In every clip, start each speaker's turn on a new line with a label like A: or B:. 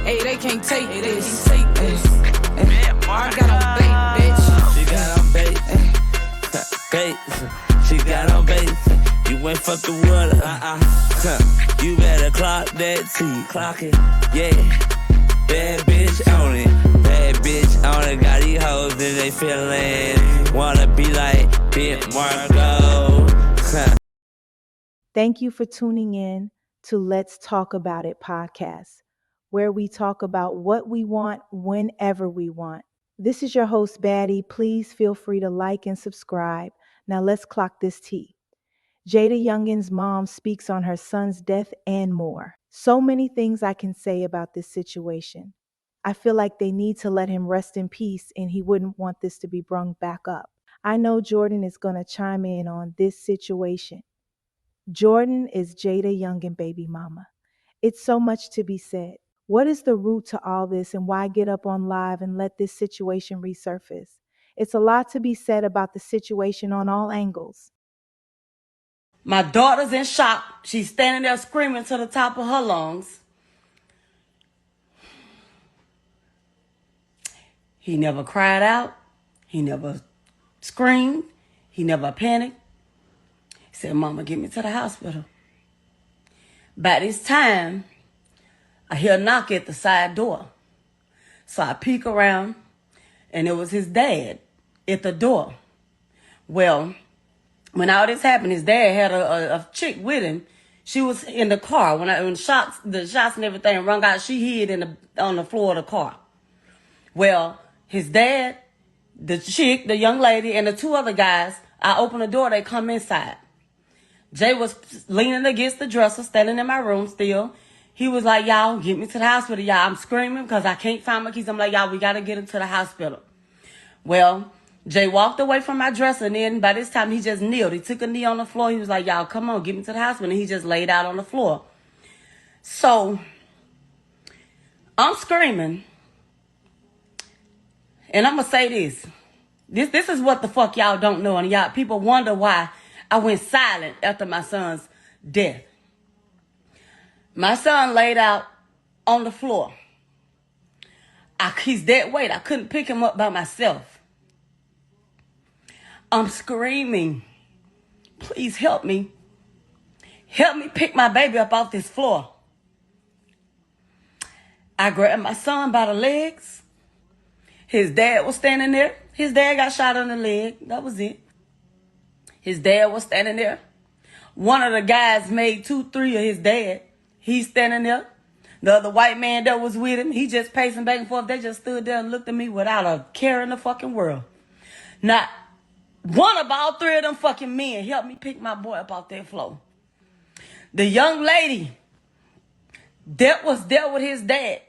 A: Hey, they can't take this. I got on bait, bitch.
B: She got on bait. Bait. She got on bait. You ain't fucking with her. You better clock that T. Clock it. Yeah. Bad bitch on it. Bad bitch on it. Got these hoes and they feeling. Wanna be like Big Marco.
C: Thank you for tuning in to Let's Talk About It podcast, where we talk about what we want whenever we want. This is your host, Baddie. Please feel free to like and subscribe. Now let's clock this tea. Jada Youngin's mom speaks on her son's death and more. So many things I can say about this situation. I feel like they need to let him rest in peace, and he wouldn't want this to be brung back up. I know Jordan is going to chime in on this situation. Jordan is Jada Youngin baby mama. It's so much to be said. What is the root to all this, and why get up on live and let this situation resurface? It's a lot to be said about the situation on all angles.
D: My daughter's in shock. She's standing there screaming to the top of her lungs. He never cried out. He never screamed. He never panicked. He said, "Mama, get me to the hospital." By this time, I hear a knock at the side door. So I peek around, and it was his dad at the door. Well, when all this happened, his dad had a chick with him. She was in the car. When the shots and everything rung out, she hid on the floor of the car. Well, his dad, the chick, the young lady, and the two other guys, I open the door, they come inside. Jay was leaning against the dresser, standing in my room still. He was like, "Y'all, get me to the hospital, y'all." I'm screaming because I can't find my keys. I'm like, "Y'all, we got to get him to the hospital." Well, Jay walked away from my dresser, and then by this time, he just kneeled. He took a knee on the floor. He was like, "Y'all, come on, get me to the hospital." And he just laid out on the floor. So, I'm screaming. And I'm going to say this. This is what the fuck y'all don't know. And y'all, people wonder why I went silent after my son's death. My son laid out on the floor. He's dead weight. I couldn't pick him up by myself. I'm screaming, "Please help me. Help me pick my baby up off this floor." I grabbed my son by the legs. His dad was standing there. His dad got shot in the leg. That was it. His dad was standing there. One of the guys made 2-3 of his dad. He's standing there. The other white man that was with him, he just pacing back and forth. They just stood there and looked at me without a care in the fucking world. Not one of all three of them fucking men helped me pick my boy up off that floor. The young lady that was there with his dad,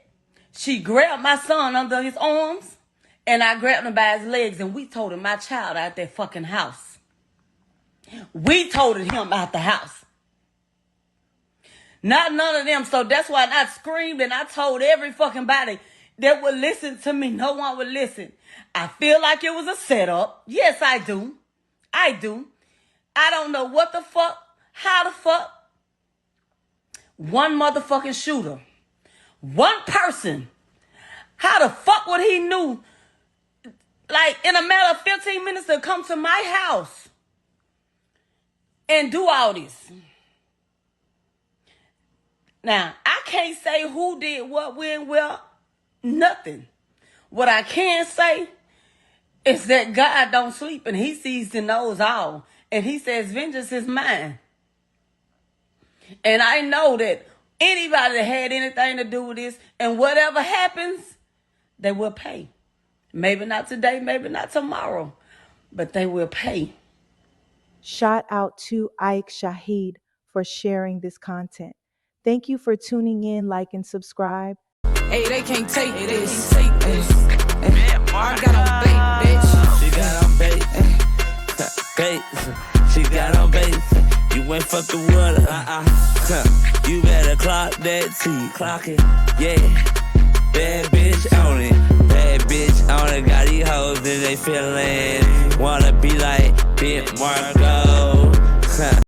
D: she grabbed my son under his arms, and I grabbed him by his legs, and we toted my child out that fucking house. We toted him out the house. Not none of them. So that's why I screamed and I told every fucking body that would listen to me. No one would listen. I feel like it was a setup. Yes, I do. I do. I don't know what the fuck, how the fuck. One motherfucking shooter. One person. How the fuck would he knew, like in a matter of 15 minutes, to come to my house and do all this? Now, I can't say who did what, when, where, nothing. What I can say is that God don't sleep, and he sees and knows all. And he says, "Vengeance is mine." And I know that anybody that had anything to do with this, and whatever happens, they will pay. Maybe not today, maybe not tomorrow, but they will pay.
C: Shout out to Ike Shaheed for sharing this content. Thank you for tuning in, like, and subscribe.
A: Hey, they can't take this. I got on bait, bitch.
B: She got on bait. Bait. She got on bait. You ain't fucking with her. You better clock that T. Clock it. Yeah. Bad bitch on it. Bad bitch on it. Got these hoes and they feeling. Wanna be like Big Marco.